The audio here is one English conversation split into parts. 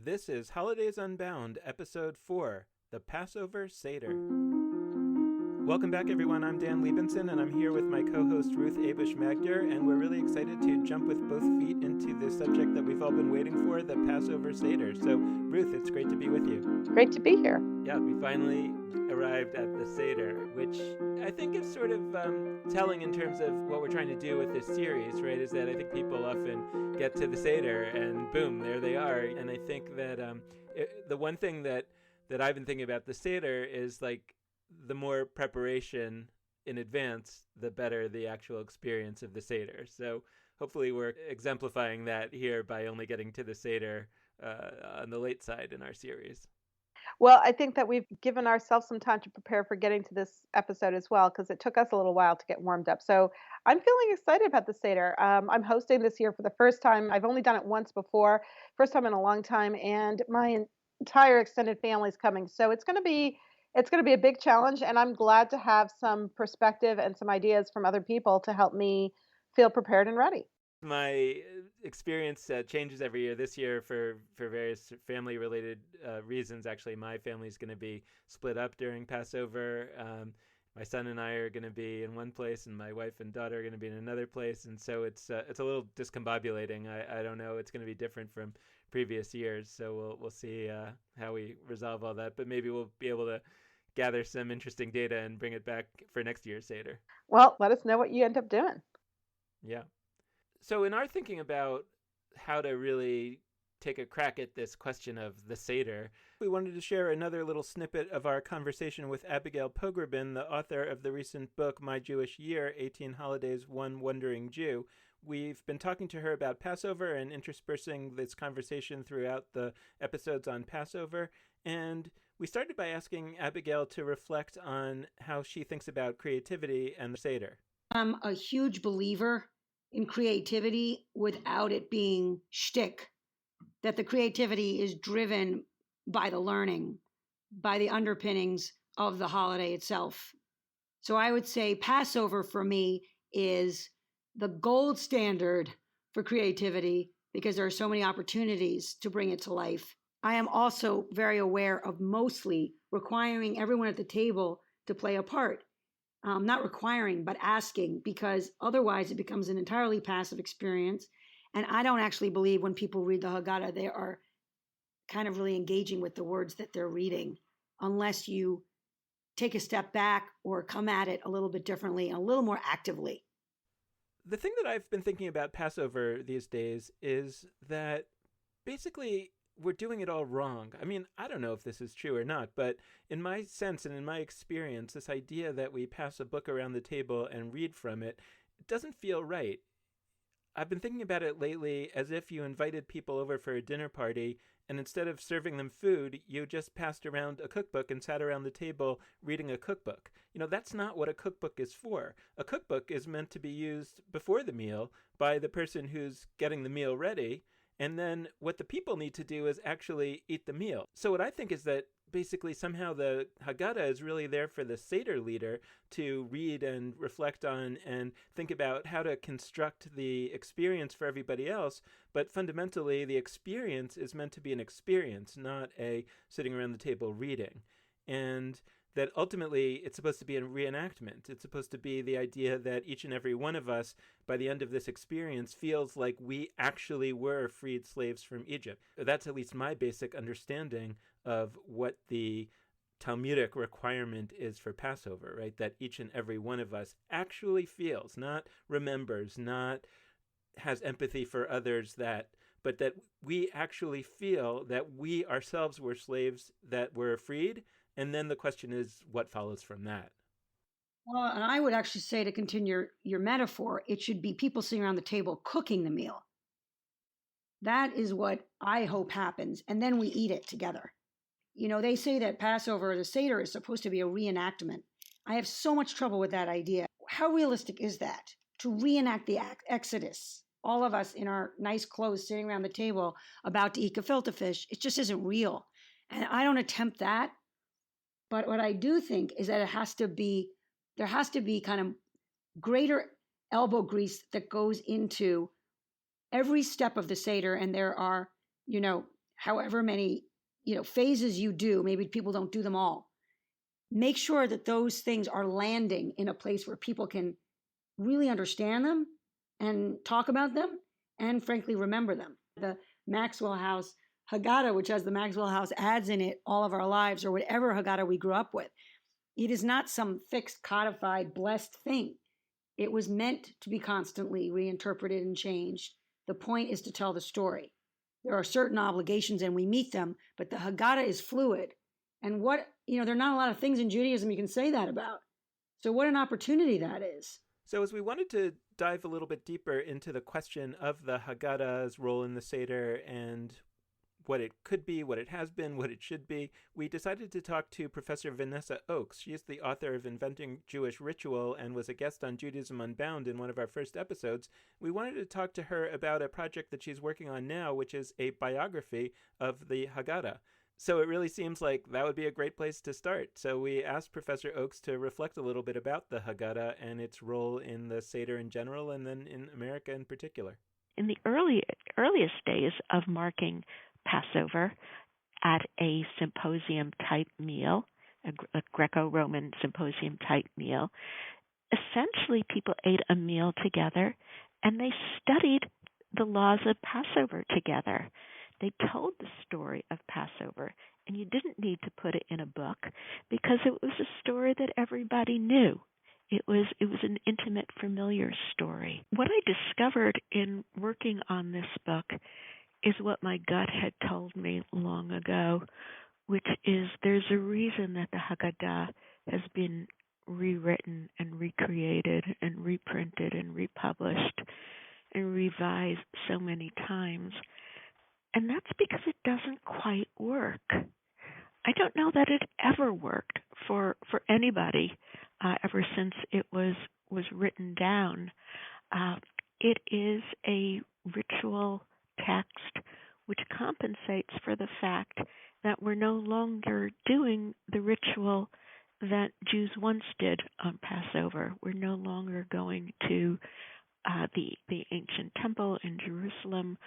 This is Holidays Unbound, Episode 4, The Passover Seder. Welcome back, everyone. I'm Dan Liebenson, and I'm here with my co-host Ruth Magder, and we're really excited to jump with both feet into the subject that we've all been waiting for, the Passover Seder. So, Ruth, it's great to be with you. Great to be here. Yeah, we finally arrived at the Seder, which I think is sort of telling in terms of what we're trying to do with this series, right? Is that I think people often get to the Seder and boom, there they are. And I think that the one thing that I've been thinking about the Seder is like the more preparation in advance, the better the actual experience of the Seder. So hopefully we're exemplifying that here by only getting to the Seder on the late side in our series. Well, I think that we've given ourselves some time to prepare for getting to this episode as well, because it took us a little while to get warmed up. So I'm feeling excited about the Seder. I'm hosting this year for the first time. I've only done it once before, first time in a long time, and my entire extended family is coming. So it's going to be a big challenge, and I'm glad to have some perspective and some ideas from other people to help me feel prepared and ready. My experience changes every year. This year, for various family-related reasons, actually, my family is going to be split up during Passover. My son and I are going to be in one place, and my wife and daughter are going to be in another place. And so it's a little discombobulating. I don't know. It's going to be different from previous years. So we'll see how we resolve all that. But maybe we'll be able to gather some interesting data and bring it back for next year's Seder. Well, let us know what you end up doing. Yeah. So in our thinking about how to really take a crack at this question of the Seder, we wanted to share another little snippet of our conversation with Abigail Pogrebin, the author of the recent book, My Jewish Year, 18 Holidays, One Wandering Jew. We've been talking to her about Passover and interspersing this conversation throughout the episodes on Passover. And we started by asking Abigail to reflect on how she thinks about creativity and the Seder. I'm a huge believer in creativity without it being shtick, that the creativity is driven by the learning, by the underpinnings of the holiday itself. So I would say Passover for me is the gold standard for creativity because there are so many opportunities to bring it to life. I am also very aware of mostly requiring everyone at the table to play a part. Not requiring, but asking, because otherwise it becomes an entirely passive experience. And I don't actually believe when people read the Haggadah, they are kind of really engaging with the words that they're reading, unless you take a step back or come at it a little bit differently, a little more actively. The thing that I've been thinking about Passover these days is that basically we're doing it all wrong. I mean, I don't know if this is true or not, but in my sense and in my experience, this idea that we pass a book around the table and read from it doesn't feel right. I've been thinking about it lately as if you invited people over for a dinner party, and instead of serving them food, you just passed around a cookbook and sat around the table reading a cookbook. You know, that's not what a cookbook is for. A cookbook is meant to be used before the meal by the person who's getting the meal ready, and then what the people need to do is actually eat the meal. So what I think is that basically somehow the Haggadah is really there for the Seder leader to read and reflect on and think about how to construct the experience for everybody else. But fundamentally, the experience is meant to be an experience, not a sitting around the table reading. And that ultimately it's supposed to be a reenactment. It's supposed to be the idea that each and every one of us, by the end of this experience, feels like we actually were freed slaves from Egypt. That's at least my basic understanding of what the Talmudic requirement is for Passover, right? That each and every one of us actually feels, not remembers, not has empathy for others, but that we actually feel that we ourselves were slaves that were freed. And then the question is, what follows from that? Well, and I would actually say, to continue your metaphor, it should be people sitting around the table cooking the meal. That is what I hope happens. And then we eat it together. You know, they say that Passover, the Seder, is supposed to be a reenactment. I have so much trouble with that idea. How realistic is that? To reenact the Exodus, all of us in our nice clothes sitting around the table about to eat gefilte fish, it just isn't real. And I don't attempt that. But what I do think is that there has to be kind of greater elbow grease that goes into every step of the Seder. And there are, however many, phases you do. Maybe people don't do them all. Make sure that those things are landing in a place where people can really understand them and talk about them and, frankly, remember them. The Maxwell House haggadah, which has the Maxwell House ads in it all of our lives, or whatever haggadah we grew up with, it is not some fixed, codified, blessed thing. It was meant to be constantly reinterpreted and changed. The point is to tell the story. There are certain obligations and we meet them, but the haggadah is fluid. And there are not a lot of things in Judaism you can say that about. So what an opportunity that is. So as we wanted to dive a little bit deeper into the question of the haggadah's role in the Seder and what it could be, what it has been, what it should be, we decided to talk to Professor Vanessa Ochs. She is the author of Inventing Jewish Ritual and was a guest on Judaism Unbound in one of our first episodes. We wanted to talk to her about a project that she's working on now, which is a biography of the haggadah. So it really seems like that would be a great place to start. So we asked Professor Ochs to reflect a little bit about the haggadah and its role in the Seder in general and then in America in particular. In the earliest days of marking Passover at a symposium-type meal, a Greco-Roman symposium-type meal, essentially people ate a meal together and they studied the laws of Passover together. They told the story of Passover, and you didn't need to put it in a book because it was a story that everybody knew. It was an intimate, familiar story. What I discovered in working on this book is what my gut had told me long ago, which is there's a reason that the Haggadah has been rewritten and recreated and reprinted and republished and revised so many times. And that's because it doesn't quite work. I don't know that it ever worked for anybody ever since it was written down. It is a ritual text which compensates for the fact that we're no longer doing the ritual that Jews once did on Passover. We're no longer going to the ancient temple in Jerusalem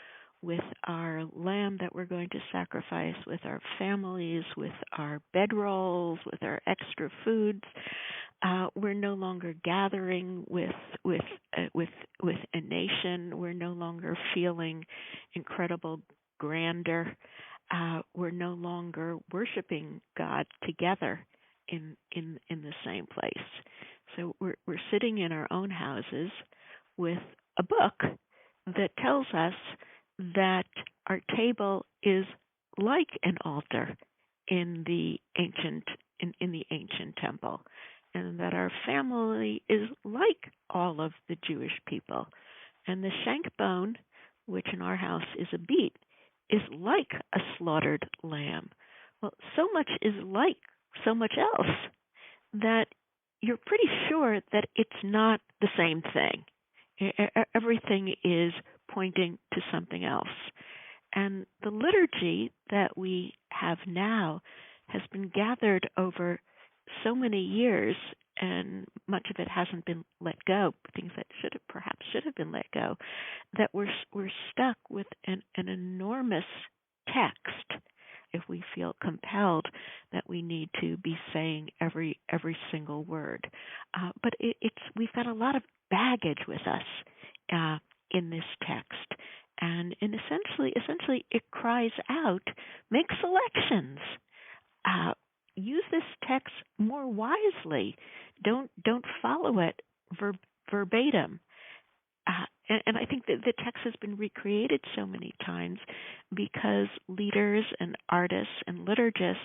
with our lamb that we're going to sacrifice, with our families, with our bedrolls, with our extra foods. We're no longer gathering with a nation. We're no longer feeling incredible grandeur. We're no longer worshiping God together in the same place. So we're sitting in our own houses with a book that tells us that our table is like an altar in the ancient temple, and that our family is like all of the Jewish people, and the shank bone, which in our house is a beet, is like a slaughtered lamb. Well, so much is like so much else that you're pretty sure that it's not the same thing. Everything is pointing to something else. And the liturgy that we have now has been gathered over so many years, and much of it hasn't been let go, things that perhaps should have been let go, that we're stuck with an enormous text if we feel compelled that we need to be saying every single word. But we've got a lot of baggage with us in this text, and essentially it cries out, make selections, use this text more wisely, don't follow it verbatim. And I think that the text has been recreated so many times because leaders and artists and liturgists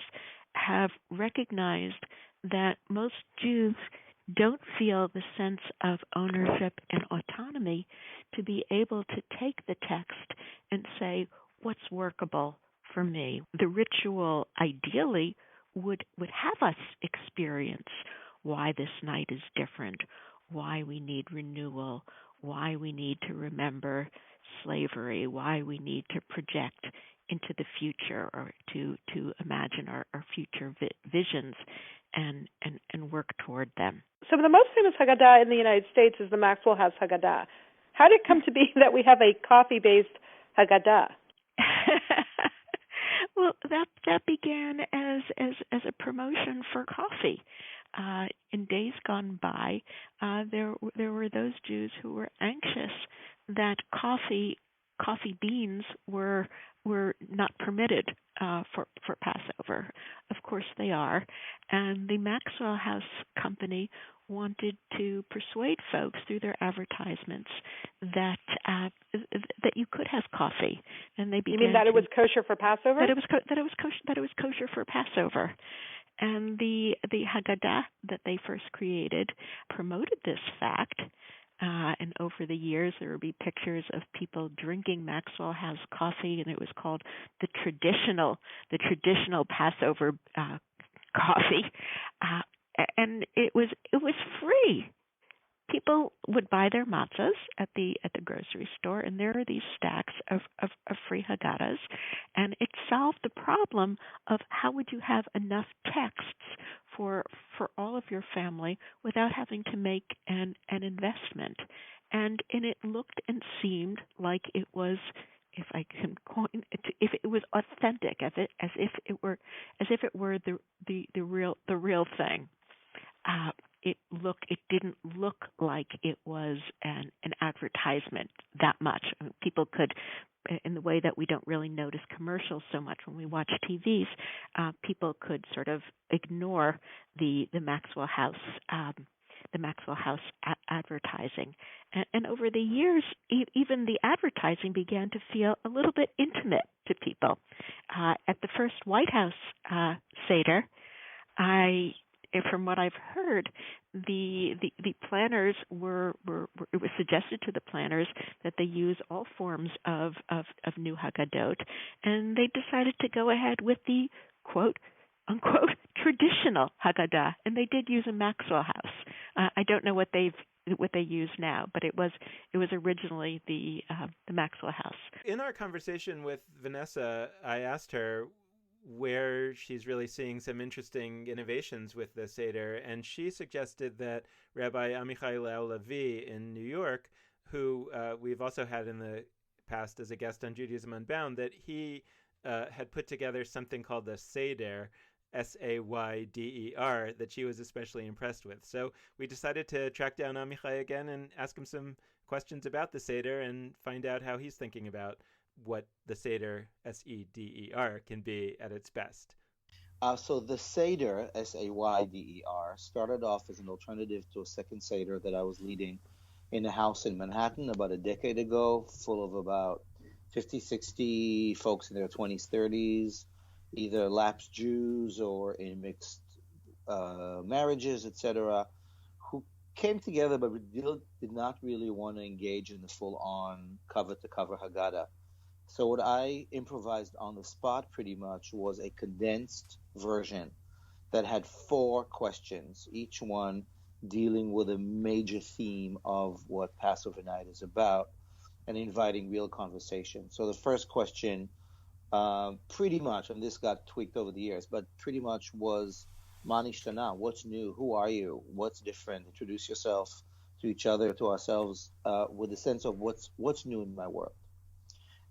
have recognized that most Jews don't feel the sense of ownership and autonomy to be able to take the text and say, what's workable for me? The ritual ideally would have us experience why this night is different, why we need renewal, why we need to remember slavery, why we need to project into the future or to imagine our future visions and work toward them. So the most famous haggadah in the United States is the Maxwell House haggadah. How did it come to be that we have a coffee-based haggadah? Well, that began as a promotion for coffee. In days gone by, there were those Jews who were anxious that coffee beans were not permitted for Passover. Of course they are, and the Maxwell House Company wanted to persuade folks through their advertisements that you could have coffee, and they began. You mean that it was kosher for Passover? That it was kosher for Passover. And the haggadah that they first created promoted this fact. And over the years, there would be pictures of people drinking Maxwell House coffee, and it was called the traditional Passover coffee. And it was free. People would buy their matzahs at the grocery store, and there are these stacks of free haggadahs, and it solved the problem of how would you have enough texts for all of your family without having to make an investment. And it looked and seemed like it was, if I can coin it, if it was authentic, as if it were the real thing. It didn't look like it was an advertisement that much. I mean, people could, in the way that we don't really notice commercials so much when we watch TVs, people could sort of ignore the Maxwell House advertising. And over the years, even the advertising began to feel a little bit intimate to people. At the first White House Seder, from what I've heard, the planners were it was suggested to the planners that they use all forms of new haggadot, and they decided to go ahead with the quote unquote traditional haggadah, and they did use a Maxwell House. I don't know what they use now, but it was originally the Maxwell House. In our conversation with Vanessa, I asked her where she's really seeing some interesting innovations with the Seder, and she suggested that Rabbi Amichai Lau-Lavie in New York, who we've also had in the past as a guest on Judaism Unbound, that he had put together something called the Seder, Sayder, that she was especially impressed with. So we decided to track down Amichai again and ask him some questions about the Seder and find out how he's thinking about what the Seder, Seder, can be at its best. So the Seder, Sayder, started off as an alternative to a second Seder that I was leading in a house in Manhattan about a decade ago, full of about 50, 60 folks in their 20s, 30s, either lapsed Jews or in mixed marriages, etc., who came together but did not really want to engage in the full-on cover-to-cover Haggadah. So what I improvised on the spot pretty much was a condensed version that had 4 questions, each one dealing with a major theme of what Passover night is about and inviting real conversation. So the first question pretty much, and this got tweaked over the years, but pretty much was Ma nishtana, what's new, who are you, what's different, introduce yourself to each other, to ourselves, with a sense of what's new in my world.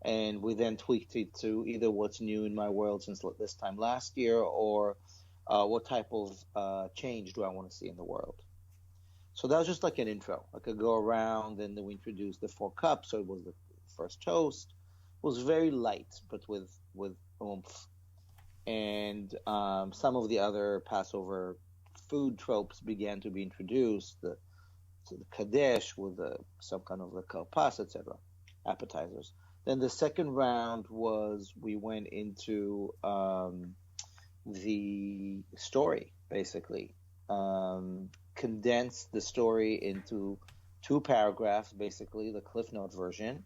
And we then tweaked it to either what's new in my world since this time last year, or what type of change do I want to see in the world. So that was just like an intro. I could go around, and then we introduced the 4 cups. So it was the first toast. It was very light, but with oomph. And some of the other Passover food tropes began to be introduced. The kadesh with some kind of a kalpas, etc., appetizers. Then the second round was we went into the story, basically. Condensed the story into 2 paragraphs, basically, the Cliff Note version,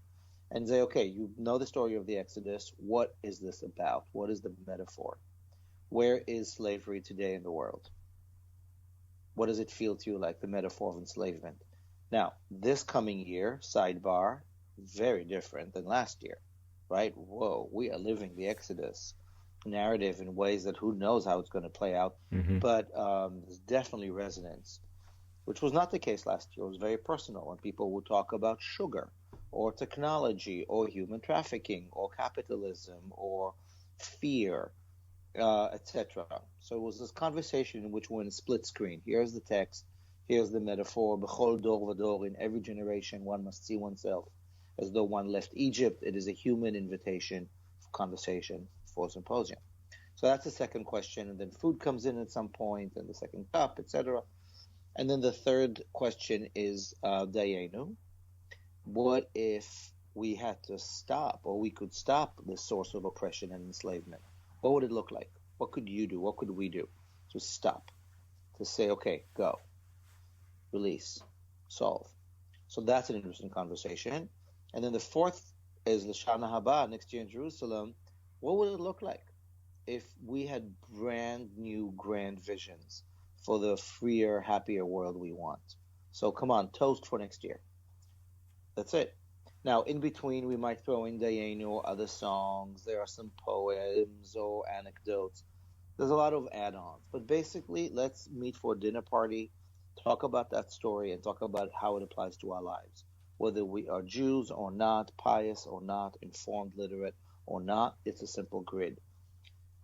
and say, okay, you know the story of the Exodus. What is this about? What is the metaphor? Where is slavery today in the world? What does it feel to you like, the metaphor of enslavement? Now, this coming year, sidebar, very different than last year, right? Whoa, we are living the Exodus narrative in ways that who knows how it's going to play out. Mm-hmm. But there's definitely resonance, which was not the case last year. It was very personal, and people would talk about sugar or technology or human trafficking or capitalism or fear, etc. So it was this conversation in which we're in a split screen. Here's the text, here's the metaphor. B'chol dor v'dor, in every generation, one must see oneself as though one left Egypt. It is a human invitation for conversation for symposium. So that's the second question, and then food comes in at some point, and the second cup, etc. And then the third question is Dayenu. What if we had to stop, or we could stop this source of oppression and enslavement? What would it look like? What could you do? What could we do to stop? To say, okay, go, release, solve. So that's an interesting conversation. And then the fourth is L'Shana Haba, next year in Jerusalem. What would it look like if we had brand new grand visions for the freer, happier world we want? So come on, toast for next year. That's it. Now, in between, we might throw in Dayenu or other songs. There are some poems or anecdotes. There's a lot of add-ons. But basically, let's meet for a dinner party, talk about that story, and talk about how it applies to our lives. Whether we are Jews or not, pious or not, informed, literate or not, it's a simple grid.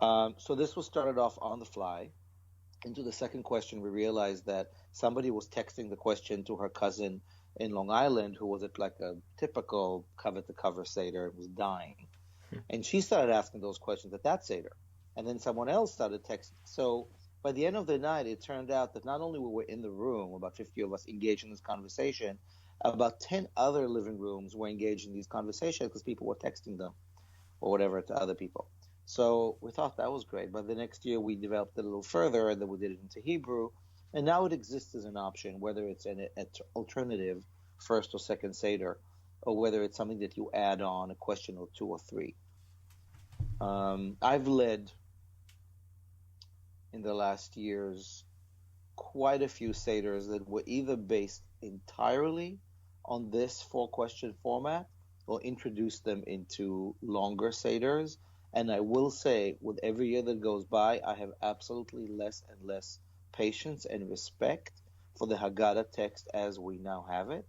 So this was started off on the fly. Into the second question, we realized that somebody was texting the question to her cousin in Long Island, who was at like a typical cover-to-cover Seder, was dying. And she started asking those questions at that Seder. And then someone else started texting. So by the end of the night, it turned out that not only were we in the room, about 50 of us engaged in this conversation, about 10 other living rooms were engaged in these conversations because people were texting them or whatever to other people. So we thought that was great. But the next year, we developed it a little further, and then we did it into Hebrew. And now it exists as an option, whether it's an alternative first or second Seder, or whether it's something that you add on a question or two or three. I've led in the last years quite a few Seders that were either based entirely on this 4-question format or introduced them into longer Seders. And I will say, with every year that goes by, I have absolutely less and less patience and respect for the Haggadah text as we now have it.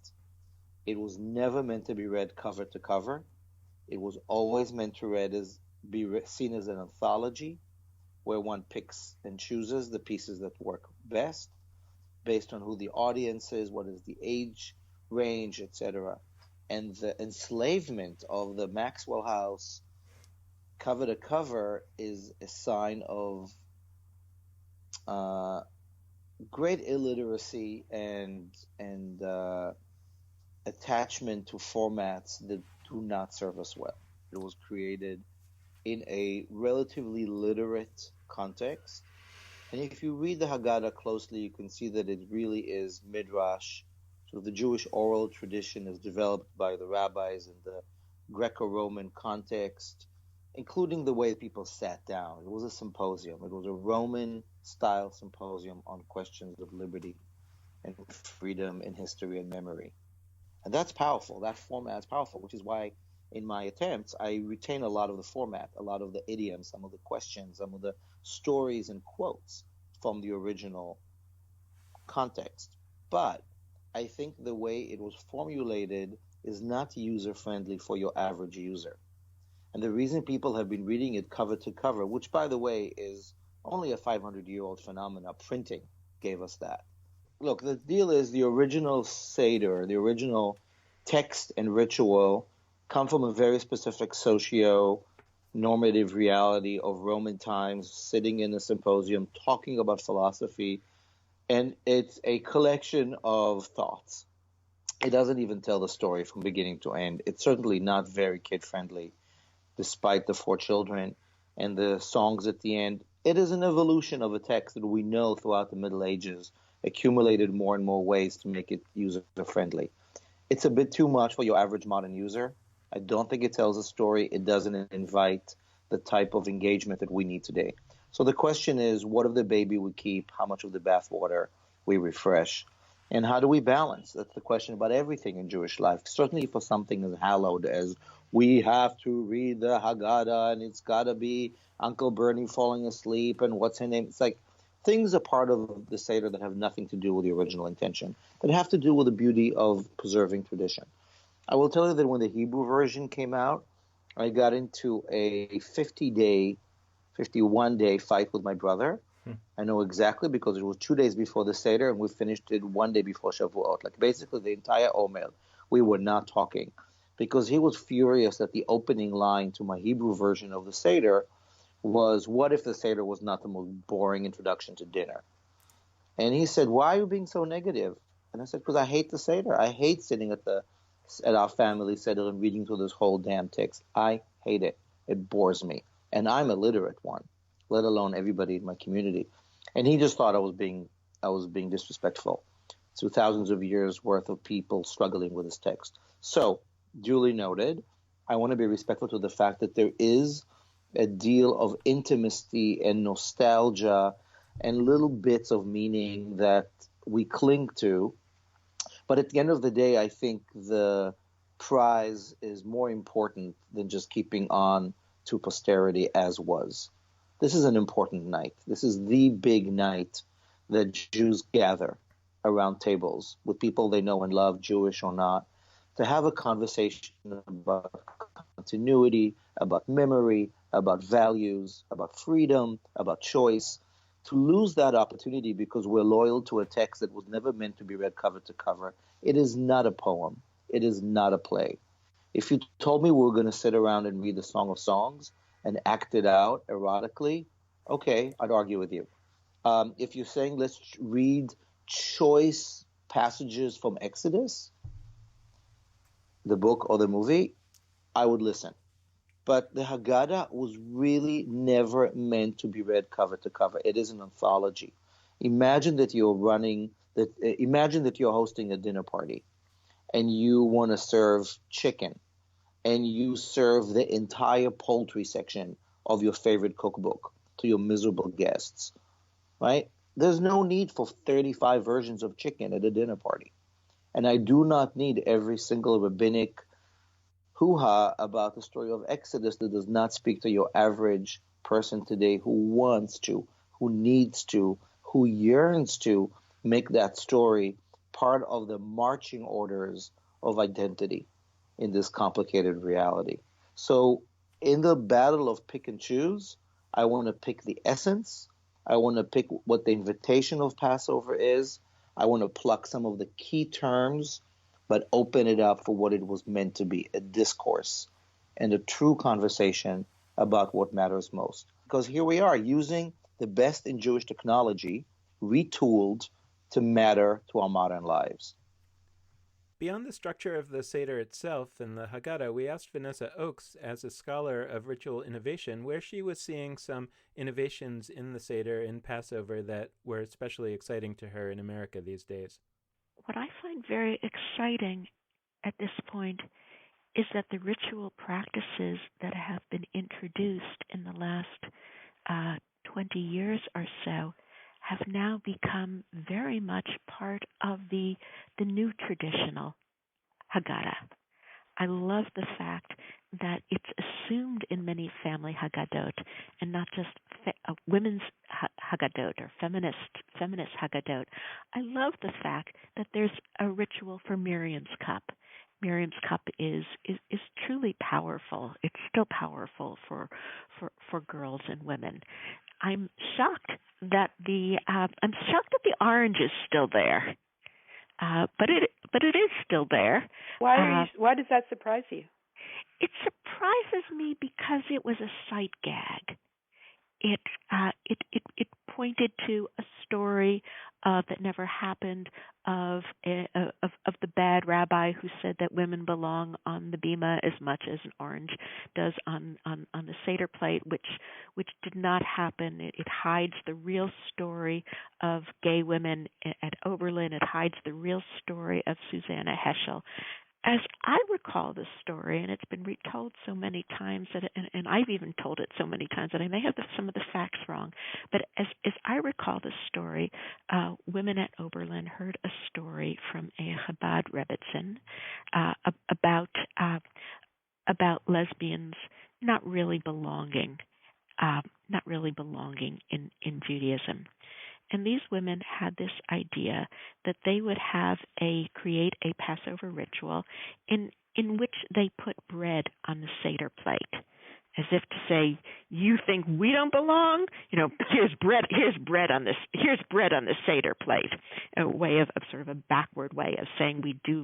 It was never meant to be read cover to cover. It was always meant to be seen as an anthology, where one picks and chooses the pieces that work best based on who the audience is, what is the age range, etc. And the enslavement of the Maxwell House cover to cover is a sign of great illiteracy and attachment to formats that do not serve us well. It was created in a relatively literate context. And if you read the Haggadah closely, you can see that it really is Midrash. So the Jewish oral tradition is developed by the rabbis in the Greco-Roman context, including the way people sat down. It was a symposium. It was a Roman-style symposium on questions of liberty and freedom in history and memory. And that's powerful. That format is powerful, which is why in my attempts, I retain a lot of the format, a lot of the idioms, some of the questions, some of the stories and quotes from the original context. But I think the way it was formulated is not user-friendly for your average user. And the reason people have been reading it cover to cover, which, by the way, is only a 500-year-old phenomenon, printing gave us that. Look, the deal is the original Seder, the original text and ritual come from a very specific socio-normative reality of Roman times, sitting in a symposium, talking about philosophy, and it's a collection of thoughts. It doesn't even tell the story from beginning to end. It's certainly not very kid-friendly, despite the 4 children and the songs at the end. It is an evolution of a text that we know throughout the Middle Ages accumulated more and more ways to make it user-friendly. It's a bit too much for your average modern user. I don't think it tells a story. It doesn't invite the type of engagement that we need today. So the question is, what of the baby we keep? How much of the bathwater we refresh? And how do we balance? That's the question about everything in Jewish life. Certainly for something as hallowed as we have to read the Haggadah and it's got to be Uncle Bernie falling asleep and what's her name. It's like things are part of the Seder that have nothing to do with the original intention, that have to do with the beauty of preserving tradition. I will tell you that when the Hebrew version came out, I got into a 50-day 51-day fight with my brother. I know exactly because it was 2 days before the Seder and we finished it 1 day before Shavuot. Like basically the entire Omer, we were not talking because he was furious that the opening line to my Hebrew version of the Seder was, what if the Seder was not the most boring introduction to dinner? And he said, why are you being so negative? And I said, because I hate the Seder. I hate sitting at our family Seder and reading through this whole damn text. I hate it. It bores me. And I'm a literate one, let alone everybody in my community. And he just thought I was being disrespectful to thousands of years worth of people struggling with this text. So, duly noted, I want to be respectful to the fact that there is a deal of intimacy and nostalgia and little bits of meaning that we cling to. But at the end of the day, I think the prize is more important than just keeping on to posterity as was. This is an important night. This is the big night that Jews gather around tables with people they know and love, Jewish or not, to have a conversation about continuity, about memory, about values, about freedom, about choice. To lose that opportunity because we're loyal to a text that was never meant to be read cover to cover. It is not a poem. It is not a play. If you told me we were going to sit around and read the Song of Songs and act it out erotically, okay, I'd argue with you. If you're saying let's read choice passages from Exodus, the book or the movie, I would listen. But the Haggadah was really never meant to be read cover to cover. It is an anthology. Imagine that you're hosting a dinner party and you want to serve chicken and you serve the entire poultry section of your favorite cookbook to your miserable guests, right? There's no need for 35 versions of chicken at a dinner party. And I do not need every single rabbinic hoo-ha about the story of Exodus that does not speak to your average person today who wants to, who needs to, who yearns to make that story part of the marching orders of identity in this complicated reality. So in the battle of pick and choose, I want to pick the essence. I want to pick what the invitation of Passover is. I want to pluck some of the key terms, but open it up for what it was meant to be, a discourse and a true conversation about what matters most. Because here we are using the best in Jewish technology, retooled to matter to our modern lives. Beyond the structure of the Seder itself and the Haggadah, we asked Vanessa Ochs, as a scholar of ritual innovation, where she was seeing some innovations in the Seder in Passover that were especially exciting to her in America these days. What I find very exciting at this point is that the ritual practices that have been introduced in the last 20 years or so have now become very much part of the new traditional Haggadah. I love the fact that it's assumed in many family Haggadot, and not just women's Haggadot or feminist Haggadot. I love the fact that there's a ritual for Miriam's cup. Miriam's cup is truly powerful. It's still powerful for girls and women. I'm shocked that the orange is still there, but it is still there. Why does that surprise you? It surprises me because it was a sight gag. It pointed to a story that never happened of the bad rabbi who said that women belong on the bima as much as an orange does on the Seder plate, which did not happen. It hides the real story of gay women at Oberlin. It hides the real story of Susanna Heschel. As I recall the story, and it's been retold so many times, and I've even told it so many times that I may have some of the facts wrong, but as I recall the story, women at Oberlin heard a story from a Chabad Rebbetzin about lesbians not really belonging in Judaism. And these women had this idea that they would create a Passover ritual in which they put bread on the Seder plate. as if to say, you think we don't belong? Here's bread on the Seder plate. A way of sort of a backward way of saying we do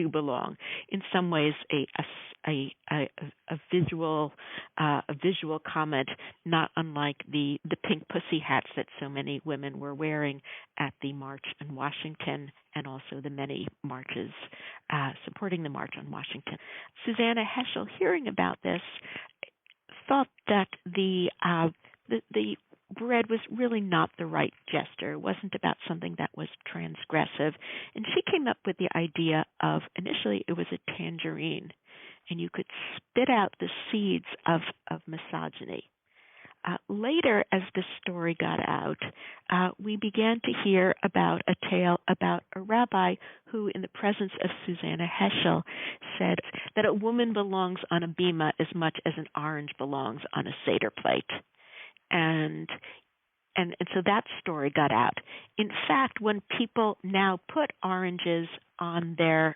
belong. In some ways, a visual comment, not unlike the pink pussy hats that so many women were wearing at the march in Washington, and also the many marches supporting the March on Washington. Susanna Heschel, hearing about this, thought that the bread was really not the right gesture. It wasn't about something that was transgressive. And she came up with the idea of, initially it was a tangerine, and you could spit out the seeds of misogyny. Later, as the story got out, we began to hear about a tale about a rabbi who, in the presence of Susanna Heschel, said that a woman belongs on a bima as much as an orange belongs on a Seder plate. And so that story got out. In fact, when people now put oranges on their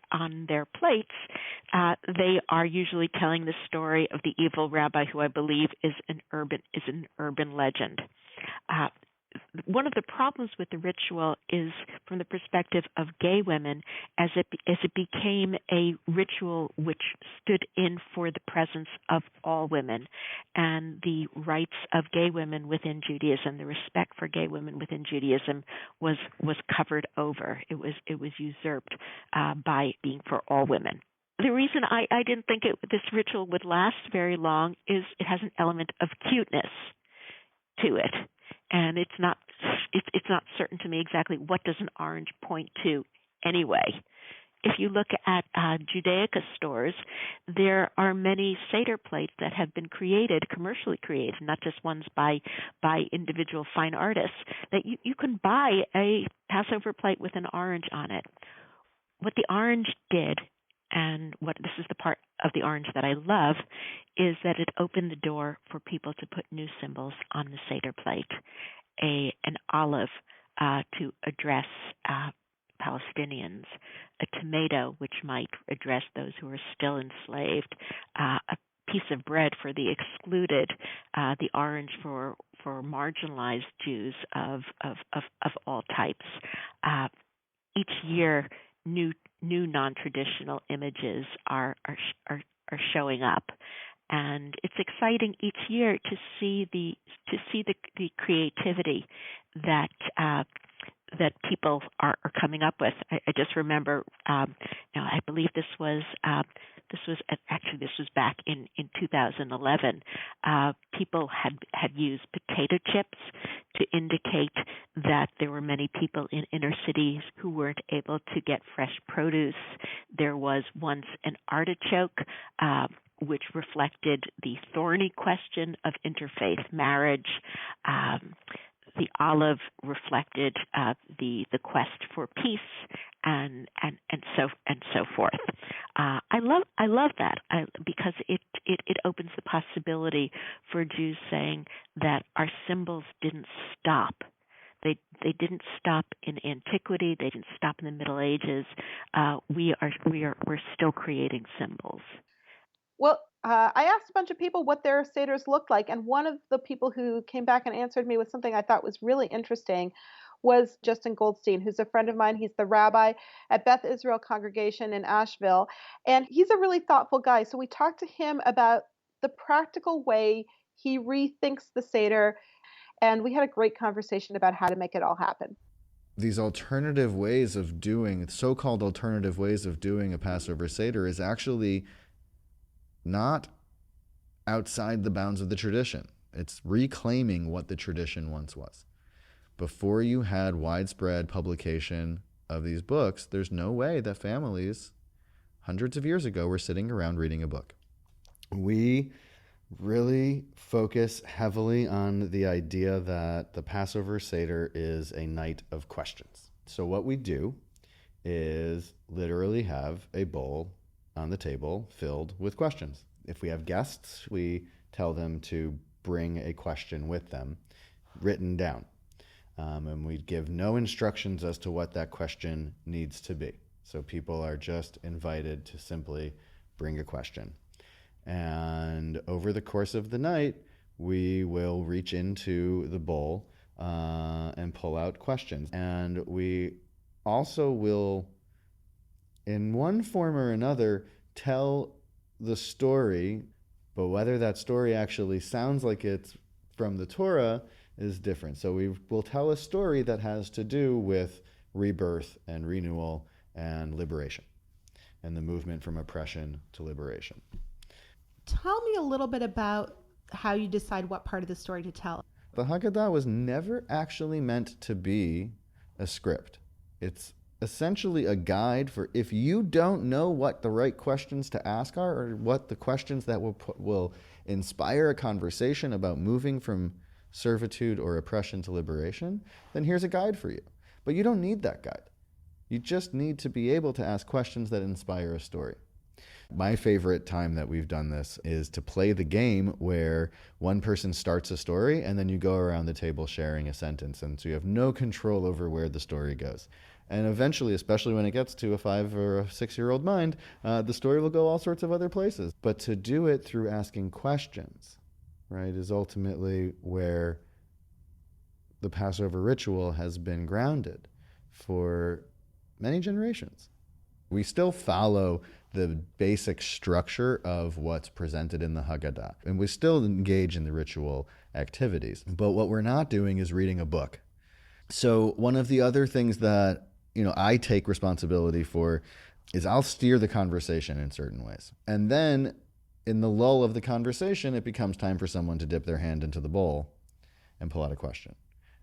plates, they are usually telling the story of the evil rabbi, who I believe is an urban legend. One of the problems with the ritual is from the perspective of gay women, as it became a ritual which stood in for the presence of all women, and the rights of gay women within Judaism, the respect for gay women within Judaism was covered over. It was usurped by being for all women. The reason I didn't think this ritual would last very long is it has an element of cuteness to it. And it's not certain to me exactly what does an orange point to anyway. If you look at Judaica stores, there are many Seder plates that have been commercially created, not just ones by individual fine artists, that you can buy a Passover plate with an orange on it. What the orange did, and this is the part of the orange that I love, is that it opened the door for people to put new symbols on the Seder plate. An olive to address Palestinians, a tomato which might address those who are still enslaved, a piece of bread for the excluded, the orange for marginalized Jews of all types. Each year, new non-traditional images are showing up, and it's exciting each year to see the creativity that people are coming up with. I just remember, I believe this was back in 2011. People had used potato chips to indicate that there were many people in inner cities who weren't able to get fresh produce. There was once an artichoke, which reflected the thorny question of interfaith marriage. The olive reflected the quest for peace, and so forth. I love that because it opens the possibility for Jews saying that our symbols didn't stop. They didn't stop in antiquity. They didn't stop in the Middle Ages. We're still creating symbols. Well, I asked a bunch of people what their Seders looked like, and one of the people who came back and answered me with something I thought was really interesting was Justin Goldstein, who's a friend of mine. He's the rabbi at Beth Israel Congregation in Asheville, and he's a really thoughtful guy. So we talked to him about the practical way he rethinks the Seder, and we had a great conversation about how to make it all happen. These alternative ways of doing, so-called alternative ways of doing a Passover Seder is actually not outside the bounds of the tradition. It's reclaiming what the tradition once was. Before you had widespread publication of these books, there's no way that families hundreds of years ago were sitting around reading a book. We really focus heavily on the idea that the Passover Seder is a night of questions. So what we do is literally have a bowl on the table filled with questions. If we have guests, we tell them to bring a question with them written down. And we give no instructions as to what that question needs to be. So people are just invited to simply bring a question. And over the course of the night, we will reach into the bowl and pull out questions. And we also will, in one form or another, tell the story, but whether that story actually sounds like it's from the Torah is different. So we will tell a story that has to do with rebirth and renewal and liberation, and the movement from oppression to liberation. Tell me a little bit about how you decide what part of the story to tell. The Haggadah was never actually meant to be a script. It's essentially a guide for if you don't know what the right questions to ask are, or what the questions that will inspire a conversation about moving from servitude or oppression to liberation, then here's a guide for you. But you don't need that guide. You just need to be able to ask questions that inspire a story. My favorite time that we've done this is to play the game where one person starts a story and then you go around the table sharing a sentence, and so you have no control over where the story goes. And eventually, especially when it gets to a 5 or a 6-year-old mind, the story will go all sorts of other places. But to do it through asking questions, right, is ultimately where the Passover ritual has been grounded for many generations. We still follow the basic structure of what's presented in the Haggadah, and we still engage in the ritual activities. But what we're not doing is reading a book. So one of the other things that I take responsibility for is I'll steer the conversation in certain ways. And then in the lull of the conversation, it becomes time for someone to dip their hand into the bowl and pull out a question.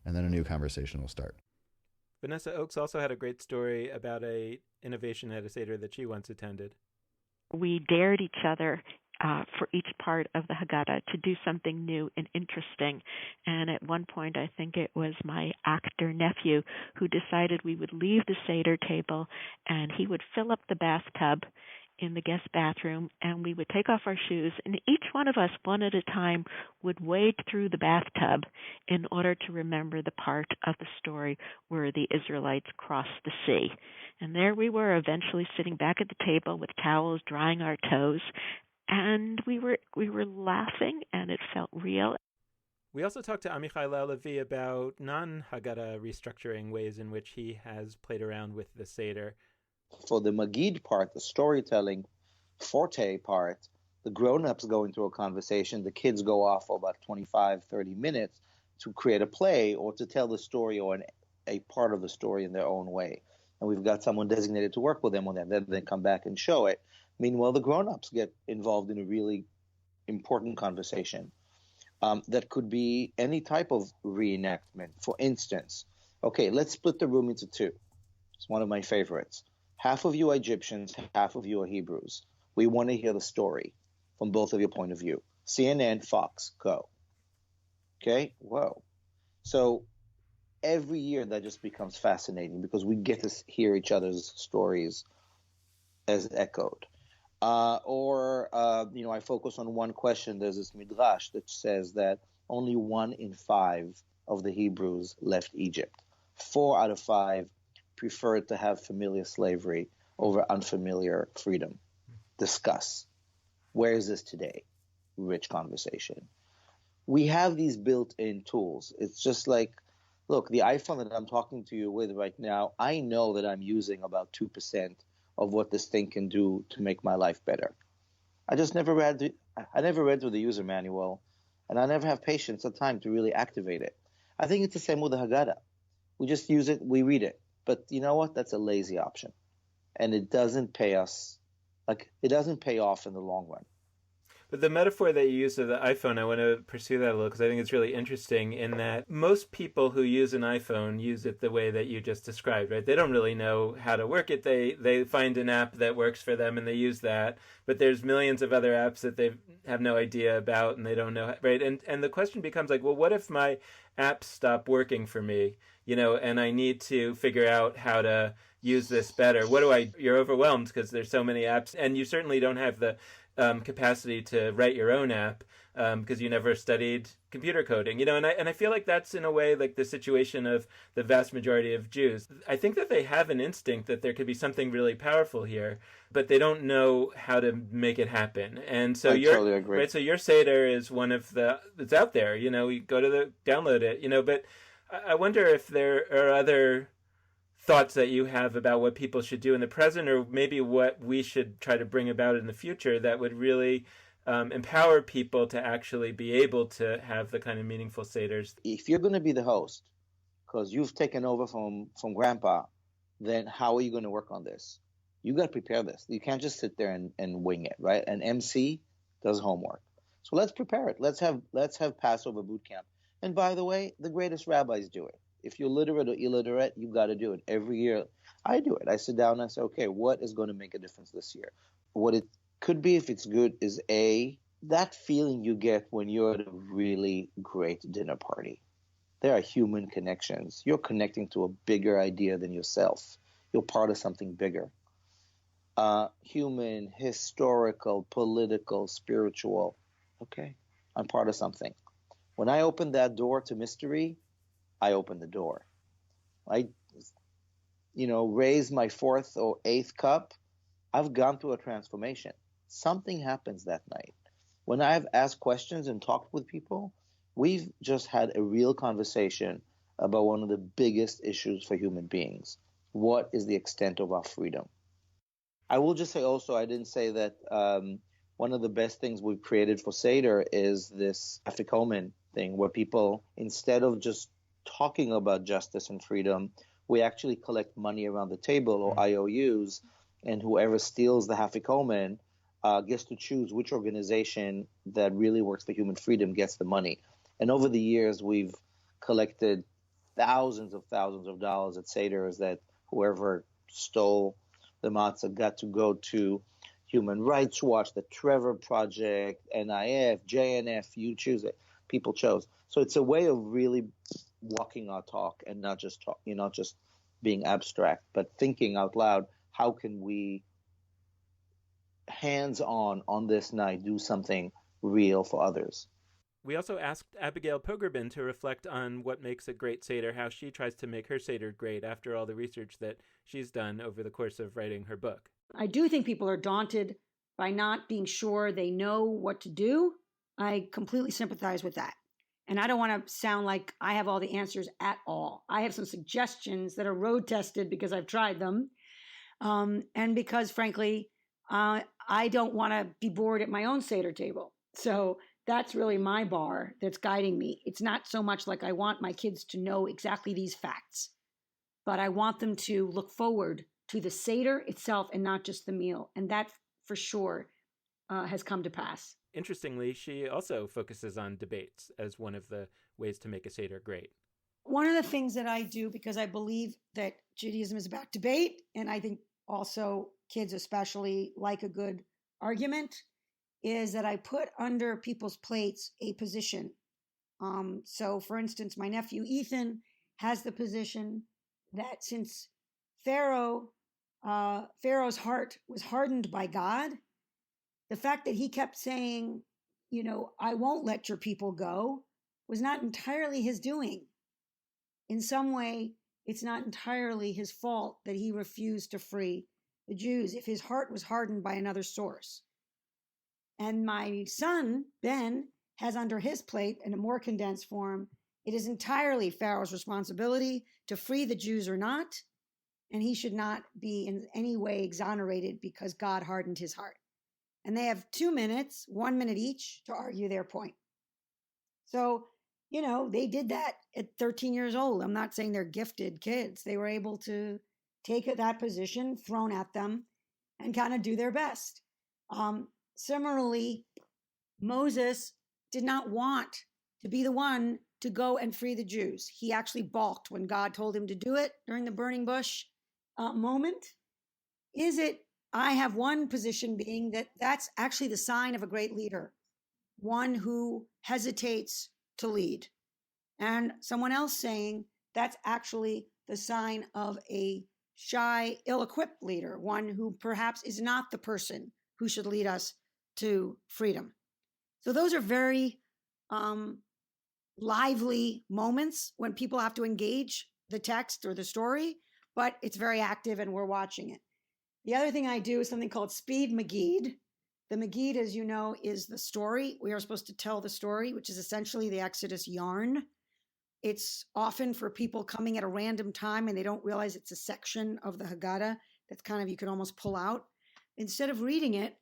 And then a new conversation will start. Vanessa Ochs also had a great story about a innovation at a Seder that she once attended. We dared each other for each part of the Haggadah to do something new and interesting. And at one point, I think it was my actor nephew who decided we would leave the Seder table and he would fill up the bathtub in the guest bathroom, and we would take off our shoes, and each one of us, one at a time, would wade through the bathtub in order to remember the part of the story where the Israelites crossed the sea. And there we were, eventually sitting back at the table with towels, drying our toes, and we were laughing, and it felt real. We also talked to Amichai Lau-Lavie about non-Haggadah restructuring ways in which he has played around with the Seder. For the Magid part, the storytelling forte part, the grown-ups go into a conversation, the kids go off for about 25, 30 minutes to create a play or to tell the story or a part of the story in their own way. And we've got someone designated to work with them on that, then they come back and show it. Meanwhile, the grown-ups get involved in a really important conversation that could be any type of reenactment. For instance, okay, let's split the room into two. It's one of my favorites. Half of you are Egyptians, half of you are Hebrews. We want to hear the story from both of your point of view. CNN, Fox, go. Okay? Whoa. So every year that just becomes fascinating because we get to hear each other's stories as echoed. I focus on one question. There's this midrash that says that only 1 in 5 of the Hebrews left Egypt. 4 out of 5 preferred to have familiar slavery over unfamiliar freedom. Discuss. Where is this today? Rich conversation. We have these built-in tools. It's just like, look, the iPhone that I'm talking to you with right now, I know that I'm using about 2% of what this thing can do to make my life better. I never read through the user manual, and I never have patience or time to really activate it. I think it's the same with the Haggadah. We just use it, we read it. But you know what? That's a lazy option. And it doesn't pay us, it doesn't pay off in the long run. But the metaphor that you used of the iPhone, I want to pursue that a little because I think it's really interesting in that most people who use an iPhone use it the way that you just described, right? They don't really know how to work it. They find an app that works for them and they use that. But there's millions of other apps that they have no idea about and they don't know, right? And the question becomes like, well, what if my apps stop working for me, and I need to figure out how to use this better? You're overwhelmed because there's so many apps, and you certainly don't have the capacity to write your own app because you never studied computer coding, and I feel like that's in a way like the situation of the vast majority of Jews. I think that they have an instinct that there could be something really powerful here, but they don't know how to make it happen. And so totally agree. Right. So your Seder is one of it's out there. You go to download it. But I wonder if there are other thoughts that you have about what people should do in the present, or maybe what we should try to bring about in the future that would really empower people to actually be able to have the kind of meaningful Seders. If you're going to be the host, because you've taken over from Grandpa, then how are you going to work on this? You got to prepare this. You can't just sit there and wing it, right? An MC does homework. So let's prepare it. Let's have Passover boot camp. And by the way, the greatest rabbis do it. If you're literate or illiterate, you got to do it. Every year, I do it. I sit down and I say, okay, what is going to make a difference this year? What it could be, if it's good, is that feeling you get when you're at a really great dinner party. There are human connections. You're connecting to a bigger idea than yourself. You're part of something bigger. Human, historical, political, spiritual. Okay, I'm part of something. When I open that door to mystery, I open the door. I, raise my 4th or 8th cup. I've gone through a transformation. Something happens that night. When I've asked questions and talked with people, we've just had a real conversation about one of the biggest issues for human beings. What is the extent of our freedom? I will just say also, I didn't say that one of the best things we've created for Seder is this afikomen thing, where people, instead of just talking about justice and freedom, we actually collect money around the table, or IOUs, and whoever steals the hafikomen gets to choose which organization that really works for human freedom gets the money. And over the years, we've collected thousands of dollars at Seders that whoever stole the matzah got to go to Human Rights Watch, the Trevor Project, NIF, JNF, you choose it. People chose. So it's a way of really walking our talk and not just being abstract, but thinking out loud. How can we, hands-on this night, do something real for others? We also asked Abigail Pogrebin to reflect on what makes a great Seder, how she tries to make her Seder great after all the research that she's done over the course of writing her book. I do think people are daunted by not being sure they know what to do. I completely sympathize with that. And I don't want to sound like I have all the answers at all. I have some suggestions that are road tested because I've tried them. And because, frankly, I don't want to be bored at my own Seder table. So that's really my bar that's guiding me. It's not so much like I want my kids to know exactly these facts, but I want them to look forward to the Seder itself and not just the meal. And that, for sure, has come to pass. Interestingly, she also focuses on debates as one of the ways to make a Seder great. One of the things that I do, because I believe that Judaism is about debate, and I think also kids especially like a good argument, is that I put under people's plates a position. So, for instance, my nephew Ethan has the position that since Pharaoh's heart was hardened by God, the fact that he kept saying, I won't let your people go, was not entirely his doing. In some way, it's not entirely his fault that he refused to free the Jews if his heart was hardened by another source. And my son, Ben, has under his plate, in a more condensed form, it is entirely Pharaoh's responsibility to free the Jews or not, and he should not be in any way exonerated because God hardened his heart. And they have 2 minutes, 1 minute each, to argue their point. So, they did that at 13 years old. I'm not saying they're gifted kids. They were able to take that position thrown at them and kind of do their best. Similarly, Moses did not want to be the one to go and free the Jews. He actually balked when God told him to do it during the burning bush moment. I have one position being that that's actually the sign of a great leader, one who hesitates to lead. And someone else saying that's actually the sign of a shy, ill-equipped leader, one who perhaps is not the person who should lead us to freedom. So those are very lively moments when people have to engage the text or the story, but it's very active and we're watching it. The other thing I do is something called Speed Magid. The Magid, as you know, is the story. We are supposed to tell the story, which is essentially the Exodus yarn. It's often for people coming at a random time and they don't realize it's a section of the Haggadah that's kind of, you can almost pull out. Instead of reading it,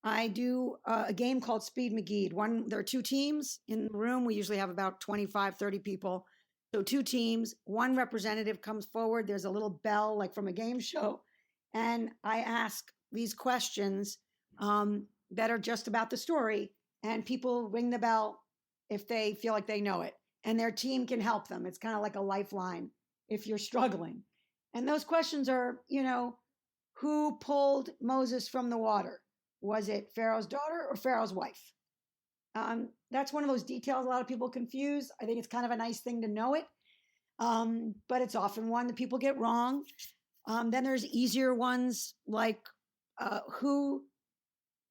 I do a game called Speed Magid. There are two teams in the room. We usually have about 25, 30 people. So two teams, one representative comes forward. There's a little bell like from a game show. And I ask these questions that are just about the story. And people ring the bell if they feel like they know it. And their team can help them. It's kind of like a lifeline if you're struggling. And those questions are, who pulled Moses from the water? Was it Pharaoh's daughter or Pharaoh's wife? That's one of those details a lot of people confuse. I think it's kind of a nice thing to know it, but it's often one that people get wrong. Then there's easier ones like who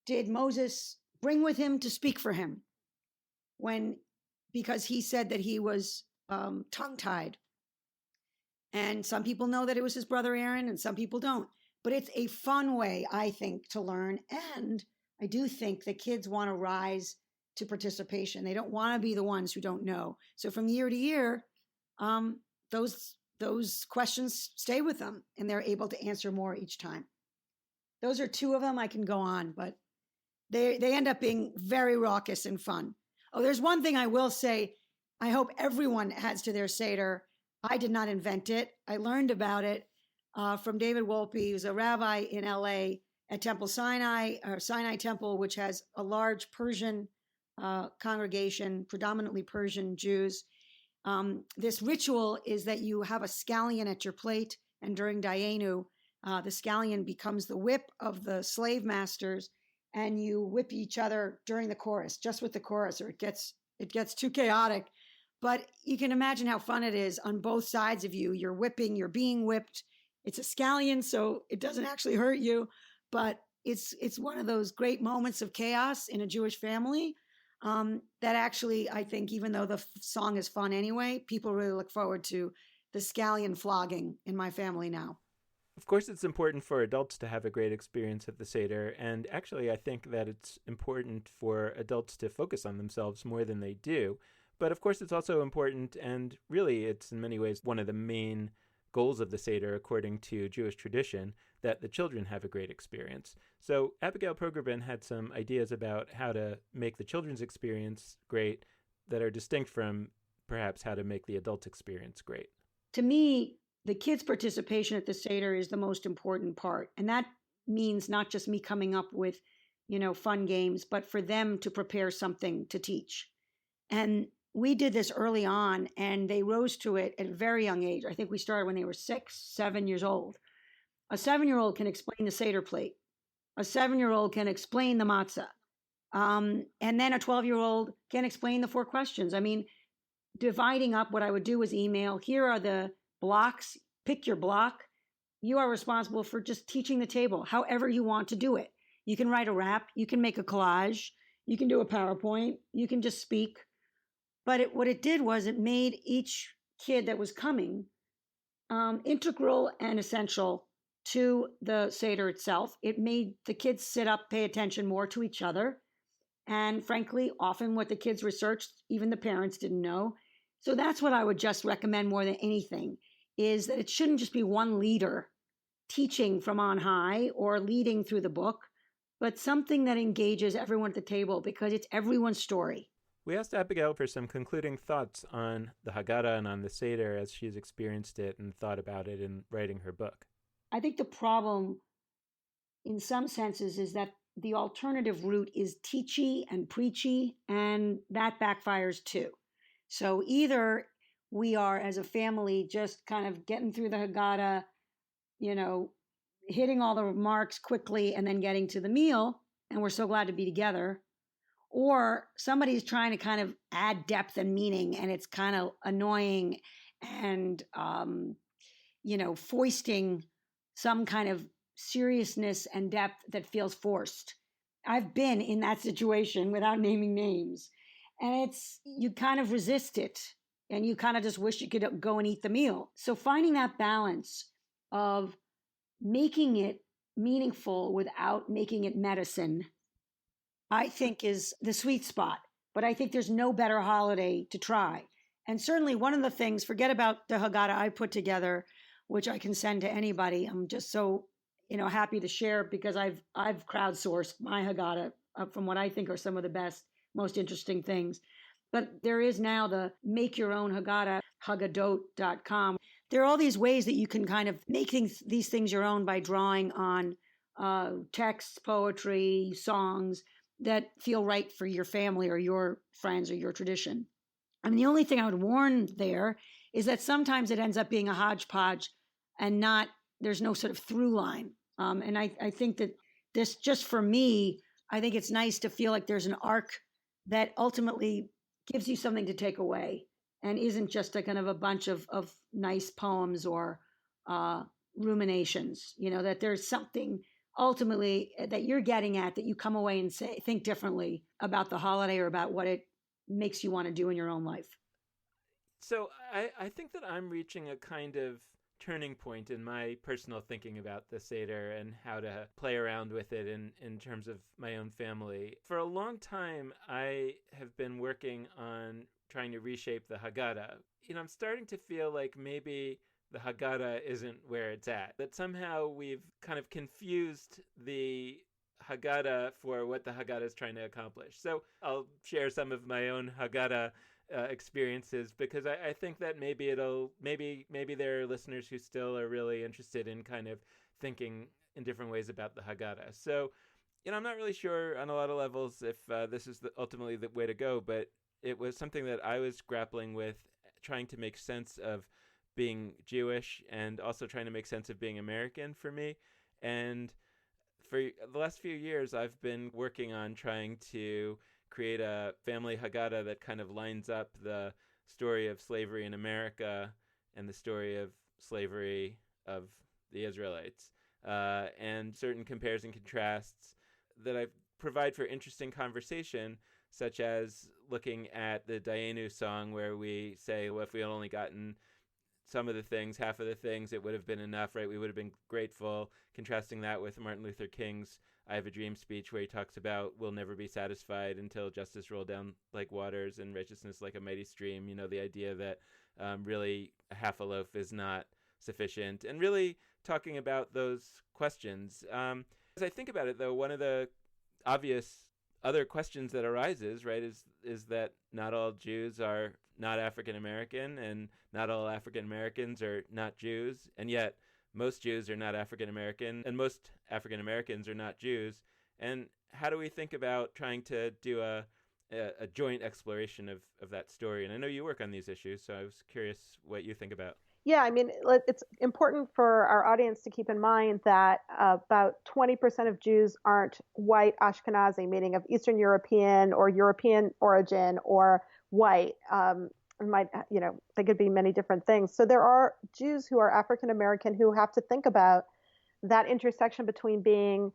did Moses bring with him to speak for him because he said that he was tongue-tied. And some people know that it was his brother Aaron and some people don't. But it's a fun way, I think, to learn. And I do think that kids want to rise to participation. They don't want to be the ones who don't know. So from year to year, those questions stay with them and they're able to answer more each time. Those are two of them. I can go on, but they end up being very raucous and fun. Oh, there's one thing I will say. I hope everyone adds to their Seder. I did not invent it. I learned about it from David Wolpe, who's a rabbi in LA at Temple Sinai, or Sinai Temple, which has a large Persian congregation, predominantly Persian Jews. This ritual is that you have a scallion at your plate, and during Dayenu, the scallion becomes the whip of the slave masters, and you whip each other during the chorus, just with the chorus, or it gets too chaotic. But you can imagine how fun it is on both sides of you. You're whipping, you're being whipped. It's a scallion, so it doesn't actually hurt you, but it's one of those great moments of chaos in a Jewish family that actually, I think, even though the song is fun anyway, people really look forward to the scallion flogging in my family now. Of course, it's important for adults to have a great experience at the Seder, and actually I think that it's important for adults to focus on themselves more than they do. But of course, it's also important, and really it's in many ways one of the main goals of the Seder, according to Jewish tradition, that the children have a great experience. So Abigail Pogrebin had some ideas about how to make the children's experience great that are distinct from perhaps how to make the adult experience great. To me, the kids' participation at the Seder is the most important part. And that means not just me coming up with, fun games, but for them to prepare something to teach. And we did this early on, and they rose to it at a very young age. I think we started when they were 6, 7 years old. A 7-year-old can explain the Seder plate. A 7-year-old can explain the matzah. And then a 12-year-old can explain the 4 questions. I mean, dividing up, what I would do is email, here are the blocks, pick your block. You are responsible for just teaching the table, however you want to do it. You can write a rap, you can make a collage, you can do a PowerPoint, you can just speak. But what it did was it made each kid that was coming integral and essential to the Seder itself. It made the kids sit up, pay attention more to each other. And frankly, often what the kids researched, even the parents didn't know. So that's what I would just recommend more than anything, is that it shouldn't just be one leader teaching from on high or leading through the book, but something that engages everyone at the table, because it's everyone's story. We asked Abigail for some concluding thoughts on the Haggadah and on the Seder as she's experienced it and thought about it in writing her book. I think the problem, in some senses, is that the alternative route is teachy and preachy, and that backfires too. So either we are, as a family, just kind of getting through the Haggadah, hitting all the marks quickly and then getting to the meal, and we're so glad to be together, or somebody's trying to kind of add depth and meaning, and it's kind of annoying and, foisting some kind of seriousness and depth that feels forced. I've been in that situation without naming names. And you kind of resist it and you kind of just wish you could go and eat the meal. So finding that balance of making it meaningful without making it medicine, I think is the sweet spot. But I think there's no better holiday to try. And certainly one of the things, forget about the haggadah I put together, which I can send to anybody. I'm just so, happy to share because I've crowdsourced my haggadah from what I think are some of the best, most interesting things. But there is now the make your own haggadah, haggadot.com. There are all these ways that you can kind of make these things your own by drawing on texts, poetry, songs that feel right for your family or your friends or your tradition. I mean, the only thing I would warn there is that sometimes it ends up being a hodgepodge and there's no sort of through line. And I think that this, just for me, I think it's nice to feel like there's an arc that ultimately gives you something to take away and isn't just a kind of a bunch of nice poems or ruminations, that there's something ultimately that you're getting at that you come away and think differently about the holiday or about what it makes you want to do in your own life. So I think that I'm reaching a kind of turning point in my personal thinking about the Seder and how to play around with it in terms of my own family. For a long time, I have been working on trying to reshape the haggadah. I'm starting to feel like maybe the haggadah isn't where it's at, that somehow we've kind of confused the haggadah for what the haggadah is trying to accomplish. So I'll share some of my own haggadah experiences because I think that maybe there are listeners who still are really interested in kind of thinking in different ways about the haggadah. So, I'm not really sure on a lot of levels if this is ultimately the way to go, but it was something that I was grappling with, trying to make sense of being Jewish and also trying to make sense of being American for me. And for the last few years, I've been working on trying to create a family haggadah that kind of lines up the story of slavery in America and the story of slavery of the Israelites, and certain compares and contrasts that I provide for interesting conversation, such as looking at the Dayenu song where we say, well, if we had only gotten some of the things, half of the things, it would have been enough, right? We would have been grateful, contrasting that with Martin Luther King's I Have a Dream speech where he talks about we'll never be satisfied until justice roll down like waters and righteousness like a mighty stream. The idea that really half a loaf is not sufficient, and really talking about those questions. As I think about it, though, one of the obvious other questions that arises, right, is that not all Jews are not African American, and not all African Americans are not Jews, and yet most Jews are not African American, and most African Americans are not Jews. And how do we think about trying to do a joint exploration of that story? And I know you work on these issues, so I was curious what you think about. Yeah, I mean, it's important for our audience to keep in mind that about 20% of Jews aren't white Ashkenazi, meaning of Eastern European or European origin or white. They could be many different things. So there are Jews who are African American who have to think about that intersection between being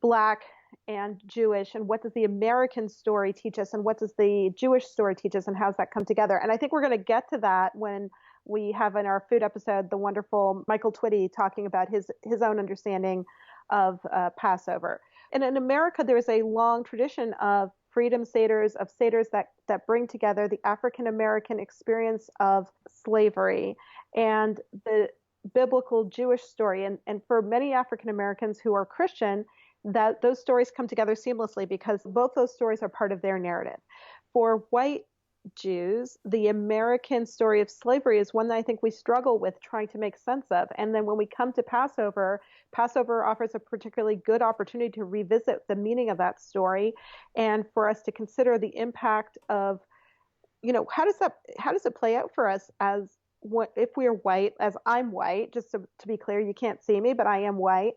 Black and Jewish, and what does the American story teach us, and what does the Jewish story teach us, and how does that come together? And I think we're going to get to that when we have in our food episode the wonderful Michael Twitty talking about his own understanding of Passover. And in America, there's a long tradition of freedom seders, of seders that bring together the African American experience of slavery and the biblical Jewish story. And for many African Americans who are Christian, that those stories come together seamlessly because both those stories are part of their narrative. For white Jews, the American story of slavery is one that I think we struggle with trying to make sense of. And then when we come to Passover offers a particularly good opportunity to revisit the meaning of that story and for us to consider the impact of, how does it play out for us as what if we are white, as I'm white, just to be clear, you can't see me, but I am white.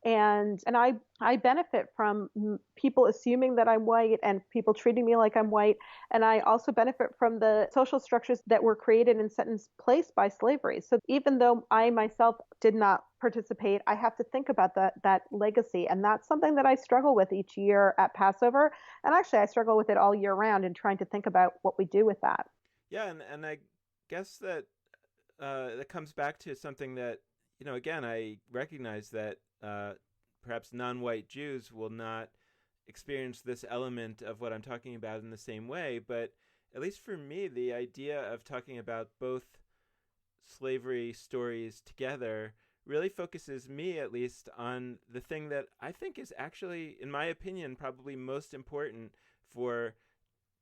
And I benefit from people assuming that I'm white and people treating me like I'm white. And I also benefit from the social structures that were created and set in place by slavery. So even though I myself did not participate, I have to think about that legacy. And that's something that I struggle with each year at Passover. And actually, I struggle with it all year round in trying to think about what we do with that. Yeah, and I guess that that comes back to something that, again, I recognize that perhaps non-white Jews will not experience this element of what I'm talking about in the same way, but at least for me, the idea of talking about both slavery stories together really focuses me, at least, on the thing that I think is actually, in my opinion, probably most important for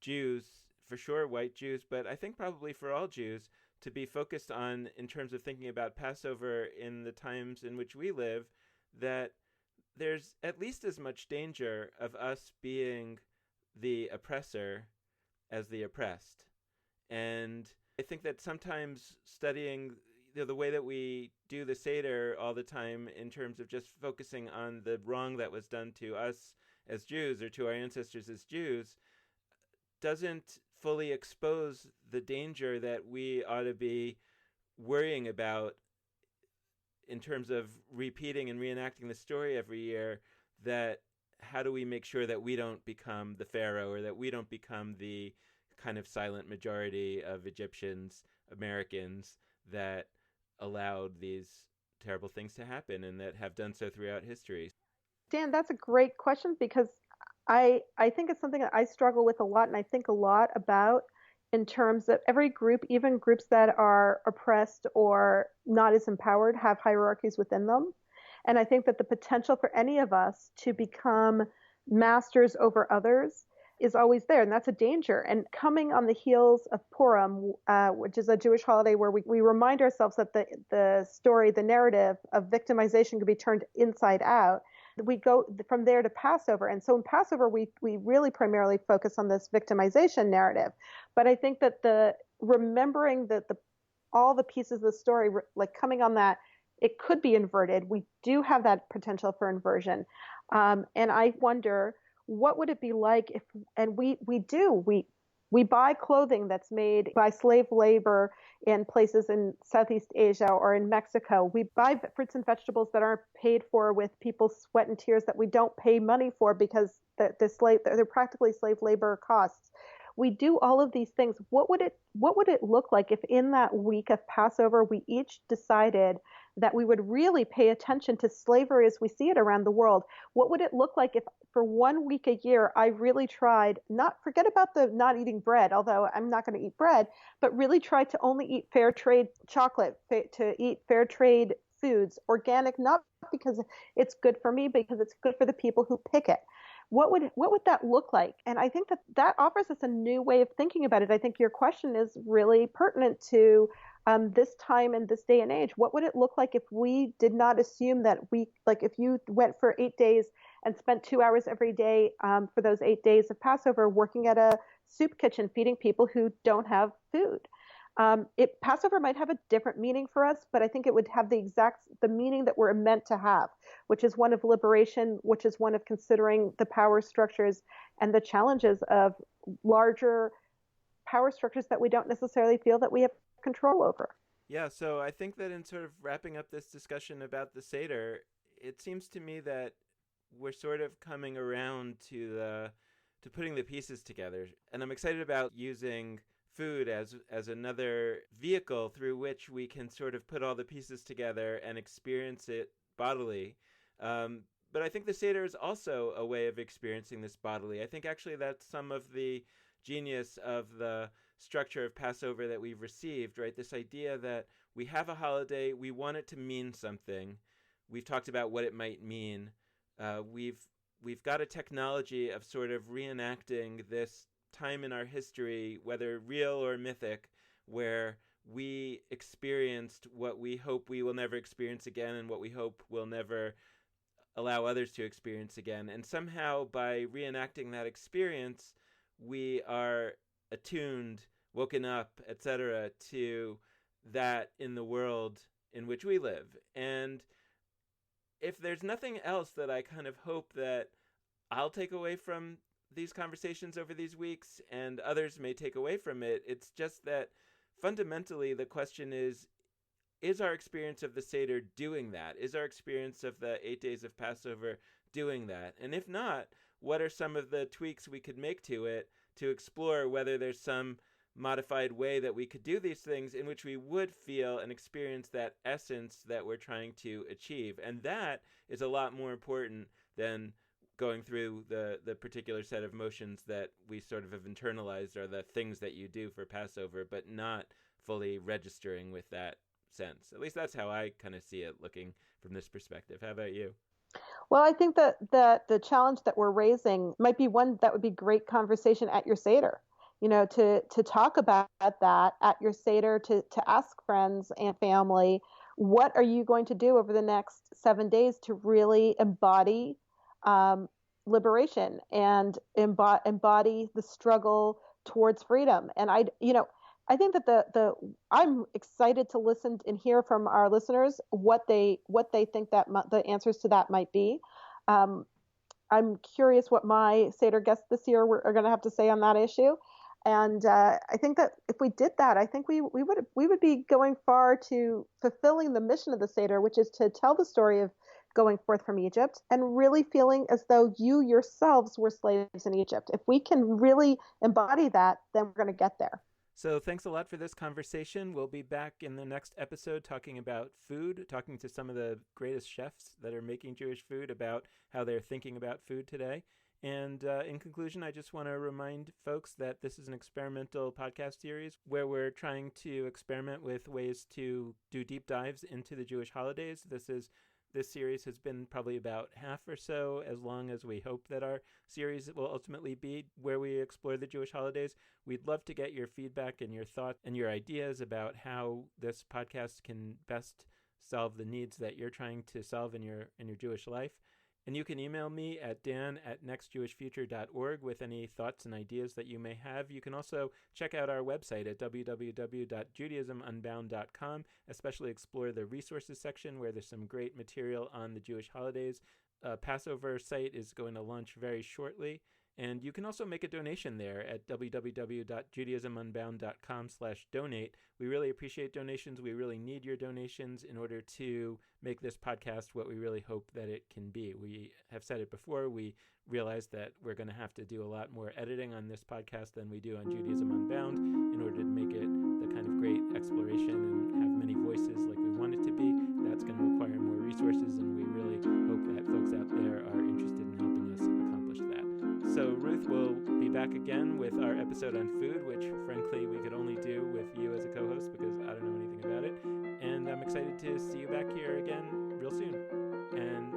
Jews, for sure white Jews, but I think probably for all Jews, to be focused on in terms of thinking about Passover in the times in which we live, that there's at least as much danger of us being the oppressor as the oppressed. And I think that sometimes studying the way that we do the Seder all the time in terms of just focusing on the wrong that was done to us as Jews or to our ancestors as Jews doesn't fully expose the danger that we ought to be worrying about in terms of repeating and reenacting the story every year, that how do we make sure that we don't become the Pharaoh, or that we don't become the kind of silent majority of Egyptians, Americans, that allowed these terrible things to happen and that have done so throughout history? Dan, that's a great question, because I think it's something that I struggle with a lot, and I think a lot about in terms of every group, even groups that are oppressed or not as empowered, have hierarchies within them. And I think that the potential for any of us to become masters over others is always there, and that's a danger. And coming on the heels of Purim, which is a Jewish holiday where we remind ourselves that the story, the narrative of victimization can be turned inside out, we go from there to Passover. And so in Passover, we really primarily focus on this victimization narrative. But I think that the remembering that all the pieces of the story, like coming on that, it could be inverted. We do have that potential for inversion. And I wonder, what would it be like if, and we buy clothing that's made by slave labor in places in Southeast Asia or in Mexico. We buy fruits and vegetables that aren't paid for with people's sweat and tears that we don't pay money for because they're practically slave labor costs. We do all of these things. What would it look like if in that week of Passover we each decided that we would really pay attention to slavery as we see it around the world? What would it look like if for 1 week a year I really tried, forget about the not eating bread, although I'm not going to eat bread, but really tried to only eat fair trade chocolate, to eat fair trade foods, organic, not because it's good for me, because it's good for the people who pick it. What would that look like? And I think that offers us a new way of thinking about it. I think your question is really pertinent to this time and this day and age. What would it look like if we did not assume that if you went for 8 days and spent 2 hours every day for those 8 days of Passover working at a soup kitchen feeding people who don't have food? Passover might have a different meaning for us, but I think it would have the meaning that we're meant to have, which is one of liberation, which is one of considering the power structures and the challenges of larger power structures that we don't necessarily feel that we have control over. Yeah, so I think that in sort of wrapping up this discussion about the Seder, it seems to me that we're sort of coming around to putting the pieces together. And I'm excited about using food as another vehicle through which we can sort of put all the pieces together and experience it bodily. But I think the Seder is also a way of experiencing this bodily. I think actually that's some of the genius of the structure of Passover that we've received, right? This idea that we have a holiday, we want it to mean something. We've talked about what it might mean. We've got a technology of sort of reenacting this time in our history, whether real or mythic, where we experienced what we hope we will never experience again and what we hope we'll never allow others to experience again. And somehow by reenacting that experience, we are attuned, woken up, etc., to that in the world in which we live. And if there's nothing else that I kind of hope that I'll take away from these conversations over these weeks and others may take away from it, it's just that fundamentally the question is our experience of the Seder doing that? Is our experience of the 8 days of Passover doing that? And if not, what are some of the tweaks we could make to it to explore whether there's some modified way that we could do these things in which we would feel and experience that essence that we're trying to achieve? And that is a lot more important than going through the particular set of motions that we sort of have internalized are the things that you do for Passover, but not fully registering with that sense. At least that's how I kind of see it looking from this perspective. How about you? Well, I think that the challenge that we're raising might be one that would be great conversation at your Seder. To talk about that at your Seder, to ask friends and family, what are you going to do over the next 7 days to really embody liberation and embody the struggle towards freedom? And I think that I'm excited to listen and hear from our listeners what they think that the answers to that might be. I'm curious what my Seder guests this year are going to have to say on that issue. And I think that if we did that, I think we would be going far to fulfilling the mission of the Seder, which is to tell the story of going forth from Egypt and really feeling as though you yourselves were slaves in Egypt. If we can really embody that, then we're going to get there. So thanks a lot for this conversation. We'll be back in the next episode talking about food, talking to some of the greatest chefs that are making Jewish food about how they're thinking about food today. And in conclusion, I just want to remind folks that this is an experimental podcast series where we're trying to experiment with ways to do deep dives into the Jewish holidays. This series has been probably about half or so as long as we hope that our series will ultimately be, where we explore the Jewish holidays. We'd love to get your feedback and your thoughts and your ideas about how this podcast can best solve the needs that you're trying to solve in your Jewish life. And you can email me at dan@nextjewishfuture.org with any thoughts and ideas that you may have. You can also check out our website at www.judaismunbound.com, especially explore the resources section where there's some great material on the Jewish holidays. Passover site is going to launch very shortly. And you can also make a donation there at www.judaismunbound.com/donate. We really appreciate donations. We really need your donations in order to make this podcast what we really hope that it can be. We have said it before. We realize that we're going to have to do a lot more editing on this podcast than we do on Judaism Unbound in order to make it the kind of great exploration and have many voices like we want it to be. That's going to require more resources, and we really hope that folks out there are interested in helping us accomplish that. So Ruth will be back again with our episode on food, which frankly we could only do with you as a co-host because I don't know anything about it. And I'm excited to see you back here again real soon. And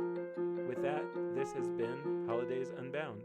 with that, this has been Holidays Unbound.